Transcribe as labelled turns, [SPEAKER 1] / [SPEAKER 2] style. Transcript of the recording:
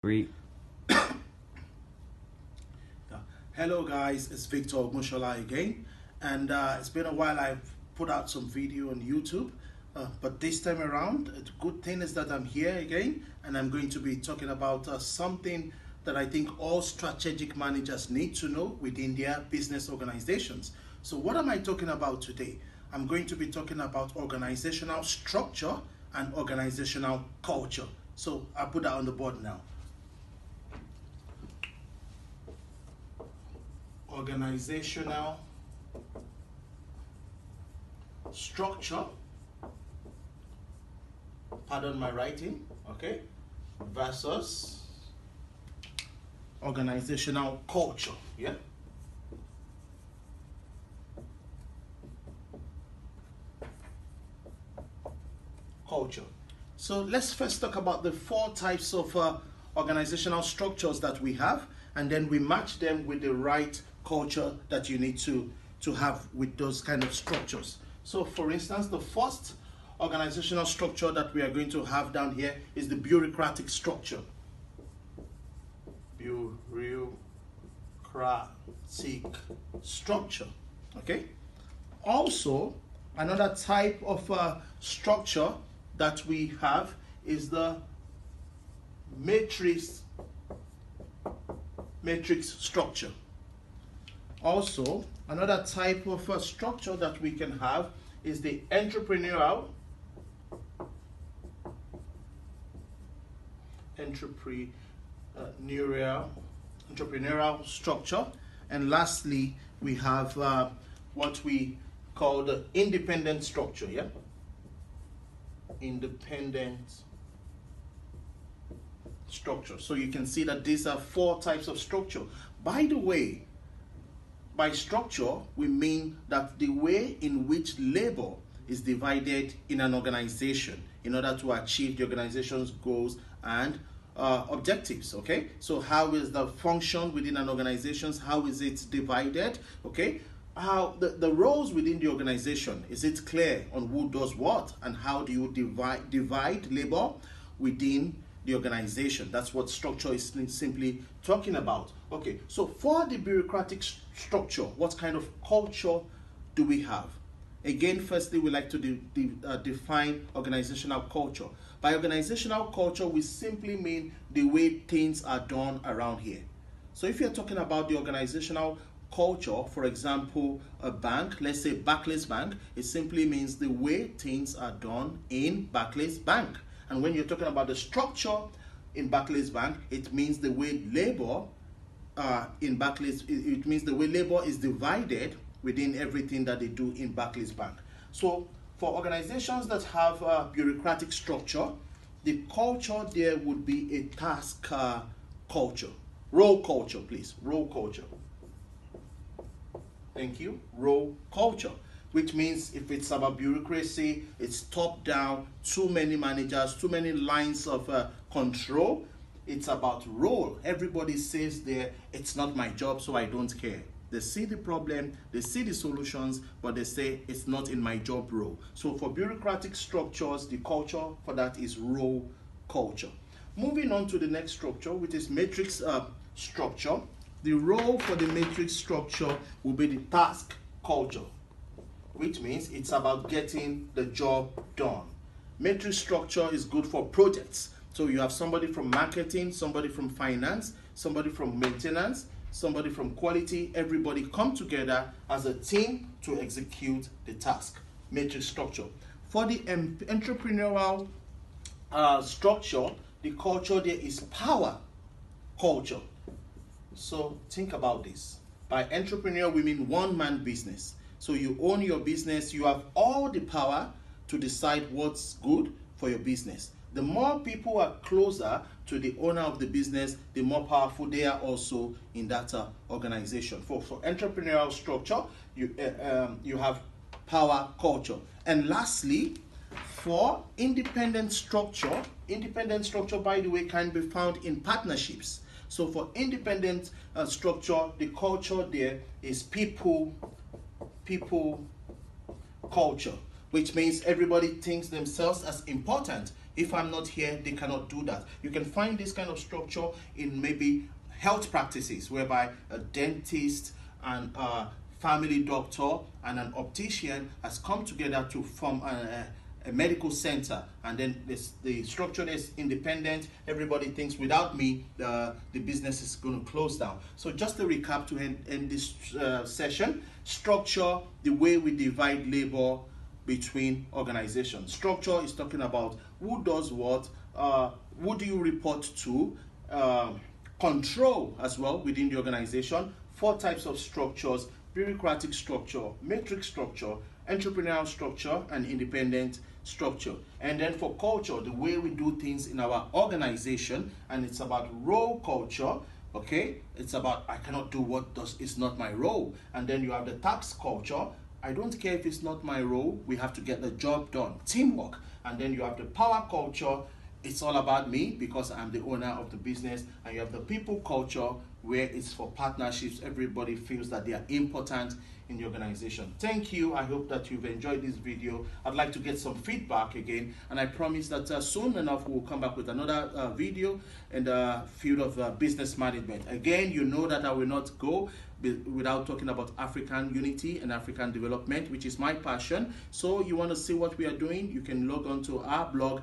[SPEAKER 1] Three.
[SPEAKER 2] Hello guys, it's Victor Mushola again, and it's been a while. I've put out some video on YouTube, but this time around, the good thing is that I'm here again, and I'm going to be talking about something that I think all strategic managers need to know within their business organizations. So what am I talking about today? I'm going to be talking about organizational structure and organizational culture. So I'll put that on the board now. Organizational structure, pardon my writing, okay, versus organizational culture, yeah? Culture. So let's first talk about the four types of organizational structures that we have, and then we match them with the right culture that you need to have with those kind of structures. So for instance, the first organizational structure that we are going to have down here is the bureaucratic structure. Bureaucratic structure, okay? Also, another type of structure that we have is the matrix structure. Also, another type of structure that we can have is the entrepreneurial structure. And lastly, we have what we call the independent structure, yeah? Independent structure. So you can see that these are four types of structure. By the way, by structure, we mean that the way in which labor is divided in an organization in order to achieve the organization's goals and objectives, okay? So how is the function within an organization? How is it divided, okay? How the roles within the organization, is it clear on who does what, and how do you divide labor within the organization? That's what structure is simply talking about. Okay, so for the bureaucratic structure, what kind of culture do we have? Again, firstly, we like to define organizational culture. By organizational culture, we simply mean the way things are done around here. So if you're talking about the organizational culture, for example, a bank, let's say Barclays Bank, it simply means the way things are done in Barclays Bank. And when you're talking about the structure in Barclays Bank, it means the way labor in Barclays, it means the way labor is divided within everything that they do in Barclays Bank. So for organizations that have a bureaucratic structure, the culture there would be a task culture. Role culture, please. Role culture. Thank you. Role culture, which means if it's about bureaucracy, it's top down, too many managers, too many lines of control. It's about role. Everybody says there, it's not my job, so I don't care. They see the problem, they see the solutions, but they say it's not in my job role. So for bureaucratic structures, the culture for that is role culture. Moving on to the next structure, which is matrix structure. The role for the matrix structure will be the task culture, which means it's about getting the job done. Matrix structure is good for projects. So you have somebody from marketing, somebody from finance, somebody from maintenance, somebody from quality. Everybody come together as a team to execute the task. Matrix structure. For the entrepreneurial structure, the culture there is power culture. So think about this. By entrepreneur, we mean one-man business. So you own your business, you have all the power to decide what's good for your business. The more people are closer to the owner of the business, the more powerful they are also in that organization. For entrepreneurial structure, you have power culture. And lastly, for independent structure, by the way, can be found in partnerships. So for independent structure, the culture there is people culture, which means everybody thinks themselves as important. If I'm not here, they cannot do that. You can find this kind of structure in maybe health practices, whereby a dentist and a family doctor and an optician has come together to form a medical center, and then the structure is independent. Everybody thinks without me the business is going to close down. So just to recap to end this session: structure, the way we divide labor between organizations. Structure is talking about who does what, who do you report to, control as well within the organization. 4 types of structures: bureaucratic structure, matrix structure, entrepreneurial structure, and independent structure. And then for culture, the way we do things in our organization, and it's about role culture. Okay, it's about I cannot do what is not my role. And then you have the task culture. I don't care if it's not my role, we have to get the job done. Teamwork. And then you have the power culture. It's all about me because I'm the owner of the business. And you have the people culture, where it's for partnerships. Everybody feels that they are important in the organization. Thank you. I hope that you've enjoyed this video. I'd like to get some feedback again, and I promise that soon enough we'll come back with another video in the field of business management. Again, you know that I will not go without talking about African unity and African development, which is my passion. So you want to see what we are doing, you can log on to our blog